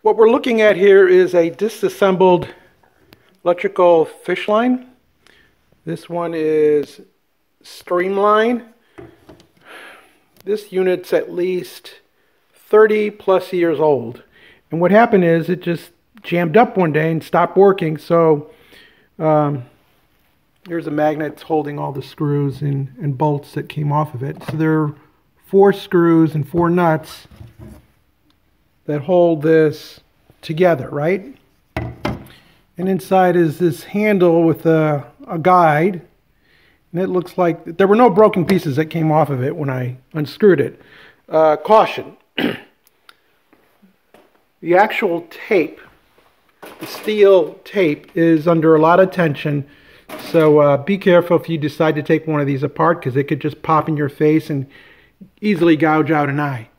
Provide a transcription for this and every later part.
What we're looking at here is a disassembled electrical fish line. This one is streamline. This unit's at least 30 plus years old. And what happened is it just jammed up one day and stopped working. So there's a magnet holding all the screws and bolts that came off of it. So there are 4 screws and 4 nuts that hold this together, right? And inside is this handle with a guide. And it looks like there were no broken pieces that came off of it when I unscrewed it. Caution. The actual tape, the steel tape, is under a lot of tension. So be careful if you decide to take one of these apart, because it could just pop in your face and easily gouge out an eye.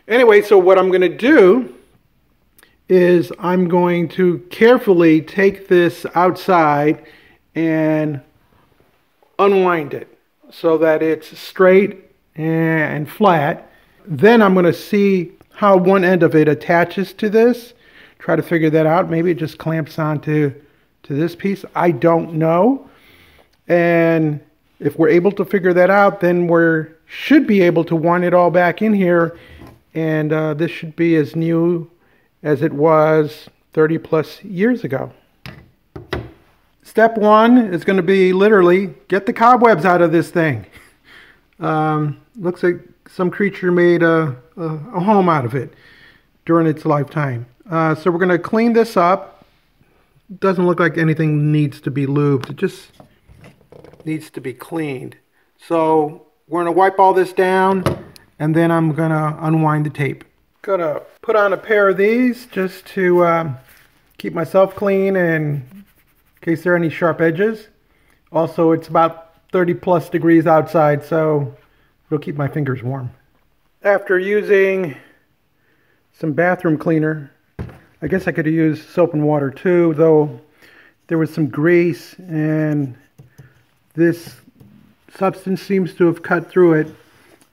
Anyway, so what I'm going to do is I'm going to carefully take this outside and unwind it so that it's straight and flat. Then I'm going to see how one end of it attaches to this. Try to figure that out. Maybe it just clamps onto this piece. I don't know. And if we're able to figure that out, then we should be able to wind it all back in here. And this should be as new as it was 30 plus years ago. Step 1 is going to be literally get the cobwebs out of this thing. Looks like some creature made a home out of it during its lifetime. So we're going to clean this up. Doesn't look like anything needs to be lubed. It just needs to be cleaned. So we're going to wipe all this down, and then I'm going to unwind the tape. Going to put on a pair of these just to keep myself clean and in case there are any sharp edges. Also, it's about 30 plus degrees outside, so it'll keep my fingers warm. After using some bathroom cleaner, I guess I could have used soap and water too, though there was some grease and this substance seems to have cut through it.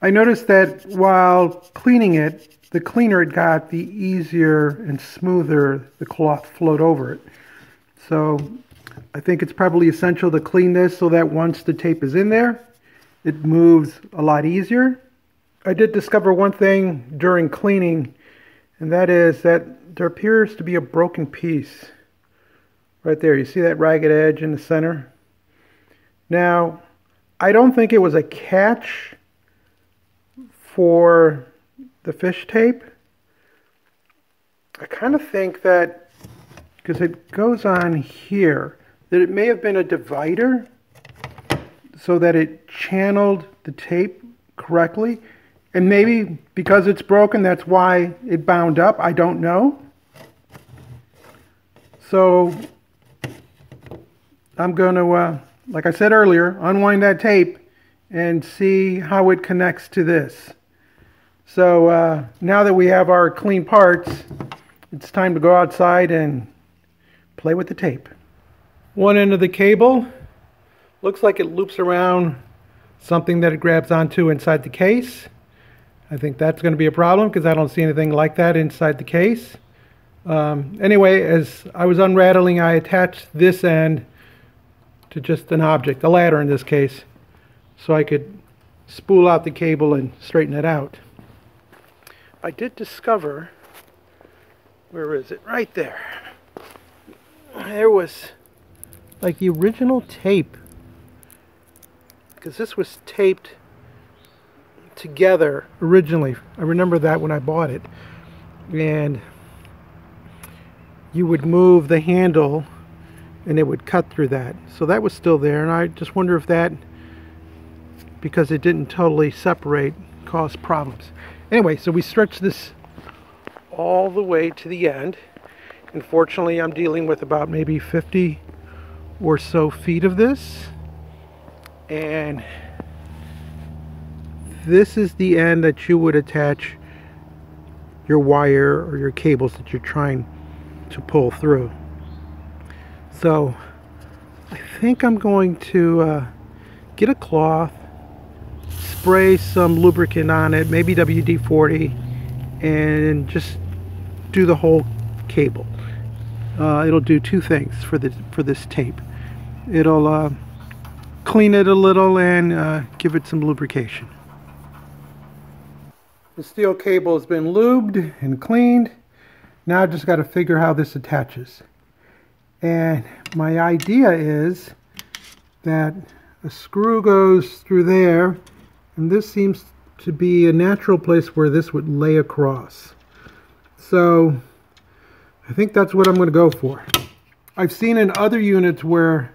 I noticed that while cleaning it, the cleaner it got, the easier and smoother the cloth flowed over it. So I think it's probably essential to clean this so that once the tape is in there, it moves a lot easier. I did discover one thing during cleaning, and that is that there appears to be a broken piece right there. You see that ragged edge in the center? Now, I don't think it was a catch for the fish tape. I kind of think that, because it goes on here, that it may have been a divider so that it channeled the tape correctly. And maybe because it's broken, that's why it bound up. I don't know. So I'm going to, like I said earlier, unwind that tape and see how it connects to this. So now that we have our clean parts, it's time to go outside and play with the tape. One end of the cable looks like it loops around something that it grabs onto inside the case. I think that's going to be a problem because I don't see anything like that inside the case. Anyway, as I was unrattling, I attached this end to just an object, a ladder in this case, so I could spool out the cable and straighten it out. I did discover, where is it? Right there. There was like the original tape, because this was taped together originally. I remember that when I bought it. And you would move the handle and it would cut through that. So that was still there, and I just wonder if that, because it didn't totally separate, caused problems. Anyway, so we stretched this all the way to the end. Unfortunately, I'm dealing with about maybe 50 or so feet of this. And this is the end that you would attach your wire or your cables that you're trying to pull through. So I think I'm going to get a cloth, spray some lubricant on it, maybe WD-40, and just do the whole cable. It'll do two things for this tape. It'll clean it a little and give it some lubrication. The steel cable has been lubed and cleaned. Now I just got to figure how this attaches. And my idea is that a screw goes through there, and this seems to be a natural place where this would lay across. So I think that's what I'm going to go for. I've seen in other units where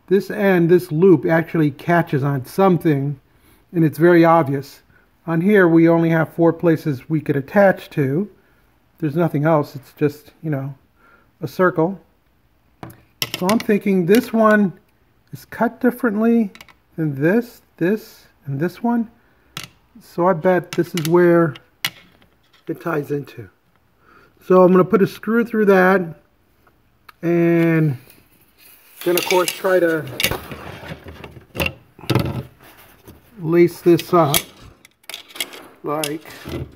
this end, this loop, actually catches on something, and it's very obvious. On here we only have 4 places we could attach to. There's nothing else. It's just, you know, a circle. So I'm thinking this one is cut differently than this, and this one. So I bet this is where it ties into. So I'm going to put a screw through that, and then of course try to lace this up like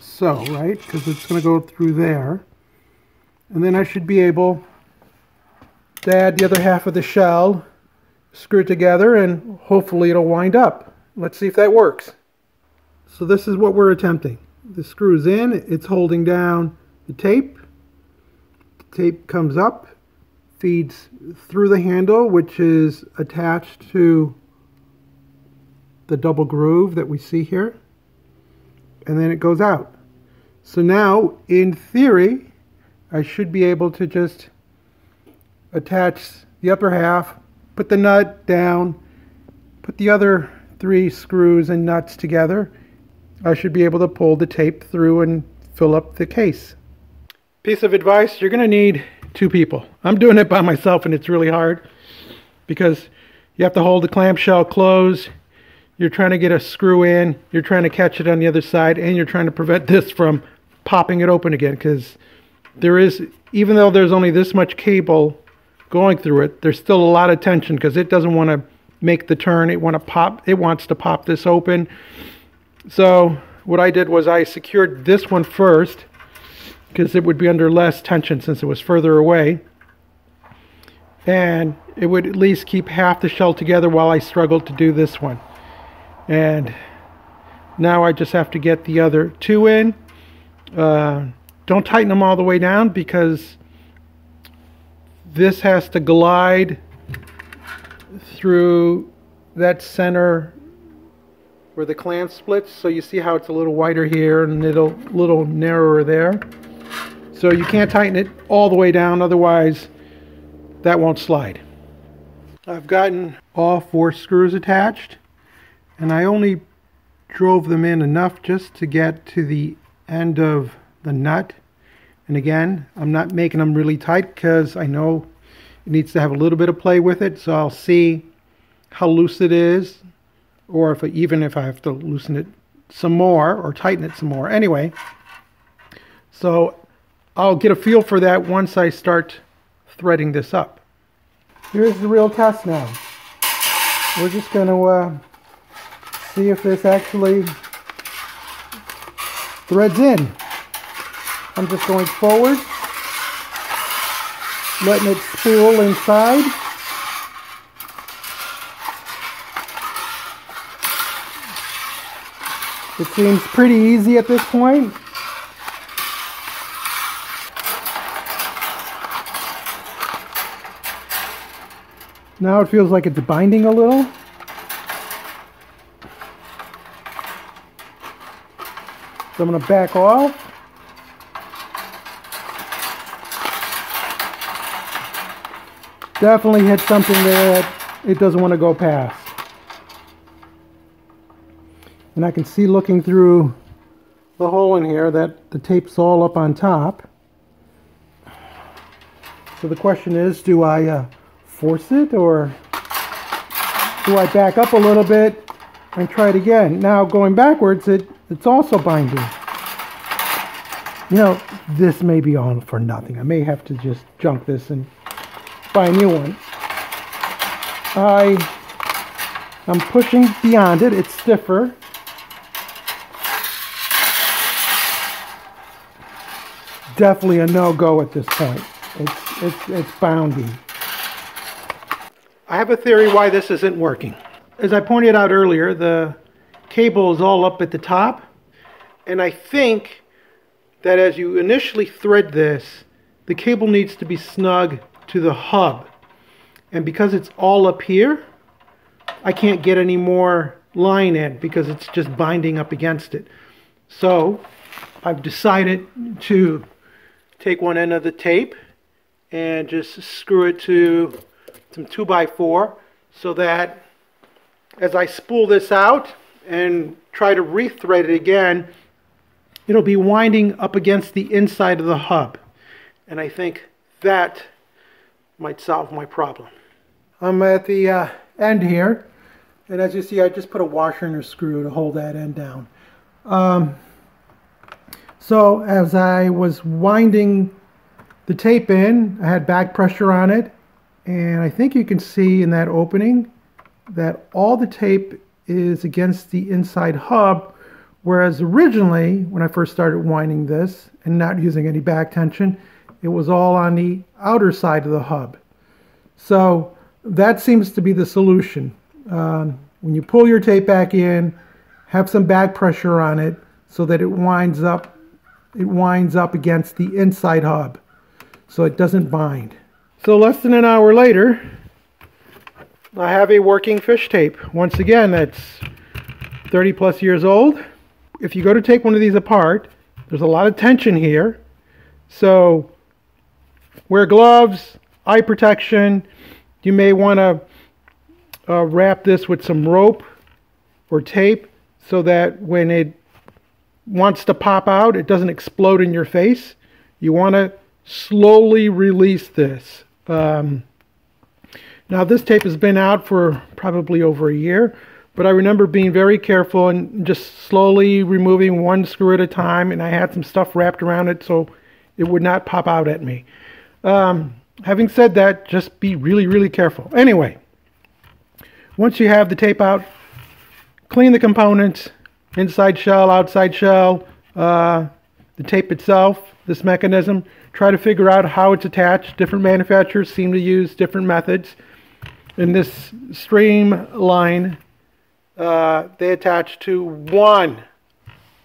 so, right? Because it's going to go through there. And then I should be able to add the other half of the shell, screw it together, and hopefully it'll wind up. Let's see if that works. So this is what we're attempting. The screw's in, it's holding down the tape. The tape comes up, feeds through the handle, which is attached to the double groove that we see here. And then it goes out. So now, in theory, I should be able to just attach the upper half, put the nut down, put the other 3 screws and nuts together. I should be able to pull the tape through and fill up the case. Piece of advice, you're going to need 2 people. I'm doing it by myself and it's really hard because you have to hold the clamshell closed. You're trying to get a screw in, you're trying to catch it on the other side, and you're trying to prevent this from popping it open again, because there is, even though there's only this much cable going through it, there's still a lot of tension because it doesn't want to make the turn. It wants to pop this open. So what I did was I secured this one first because it would be under less tension since it was further away, and it would at least keep half the shell together while I struggled to do this one. And now I just have to get the other 2 in. Don't tighten them all the way down because this has to glide through that center where the clam splits. So you see how it's a little wider here and a little narrower there. So you can't tighten it all the way down, otherwise that won't slide. I've gotten all 4 screws attached, and I only drove them in enough just to get to the end of the nut. And again, I'm not making them really tight because I know it needs to have a little bit of play with it, so I'll see how loose it is, or even if I have to loosen it some more or tighten it some more. Anyway, so I'll get a feel for that once I start threading this up. Here's the real test now. We're just going to see if this actually threads in. I'm just going forward, letting it spool inside. It seems pretty easy at this point. Now it feels like it's binding a little. So I'm going to back off. Definitely hit something there that it doesn't want to go past. And I can see looking through the hole in here that the tape's all up on top. So the question is, do I force it, or do I back up a little bit and try it again? Now going backwards, it's also binding. You know, this may be on for nothing. I may have to just junk this and buy a new one. I'm pushing beyond it. It's stiffer. definitely a no-go at this point. It's bounding. I have a theory why this isn't working. As I pointed out earlier, the cable is all up at the top, and I think that as you initially thread this, the cable needs to be snug to the hub. And because it's all up here, I can't get any more line in because it's just binding up against it. So I've decided to take one end of the tape and just screw it to some 2x4 so that as I spool this out and try to rethread it again, it'll be winding up against the inside of the hub. And I think that might solve my problem. I'm at the end here, and as you see, I just put a washer and a screw to hold that end down. So as I was winding the tape in, I had back pressure on it, and I think you can see in that opening that all the tape is against the inside hub, whereas originally when I first started winding this and not using any back tension, it was all on the outer side of the hub. So that seems to be the solution. When you pull your tape back in, have some back pressure on it so that it winds up against the inside hub so it doesn't bind. So less than an hour later, I have a working fish tape. Once again, that's 30 plus years old. If you go to take one of these apart, there's a lot of tension here. So wear gloves, eye protection. You may want to wrap this with some rope or tape so that when it wants to pop out, it doesn't explode in your face. You want to slowly release this. Now this tape has been out for probably over a year, but I remember being very careful and just slowly removing one screw at a time, and I had some stuff wrapped around it so it would not pop out at me. Having said that, just be really, really careful. Anyway, once you have the tape out, clean the components, inside shell, outside shell, the tape itself, this mechanism. Try to figure out how it's attached. Different manufacturers seem to use different methods. In this streamline, they attach to one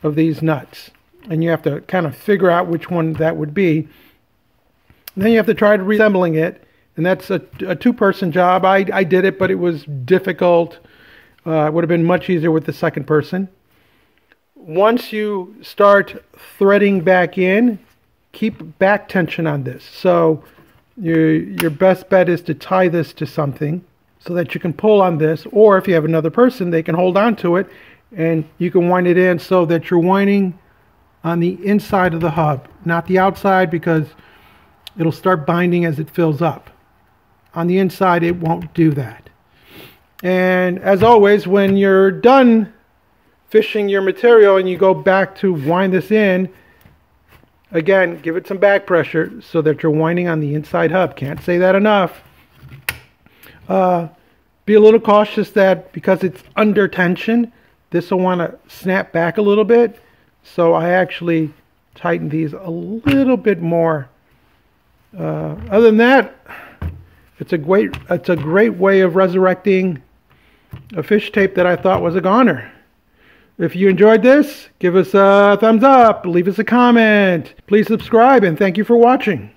of these nuts, and you have to kind of figure out which one that would be. And then you have to try to reassembling it, and that's a two-person job. I did it, but it was difficult. It would have been much easier with the second person. Once you start threading back in, keep back tension on this. So your best bet is to tie this to something so that you can pull on this, or if you have another person, they can hold on to it and you can wind it in so that you're winding on the inside of the hub, not the outside, because it'll start binding as it fills up. On the inside, it won't do that. And as always, when you're done fishing your material and you go back to wind this in, again, give it some back pressure so that you're winding on the inside hub. Can't say that enough. Be a little cautious that because it's under tension, this will want to snap back a little bit. So I actually tighten these a little bit more. Other than that, it's a great way of resurrecting a fish tape that I thought was a goner. If you enjoyed this, give us a thumbs up, leave us a comment, please subscribe, and thank you for watching.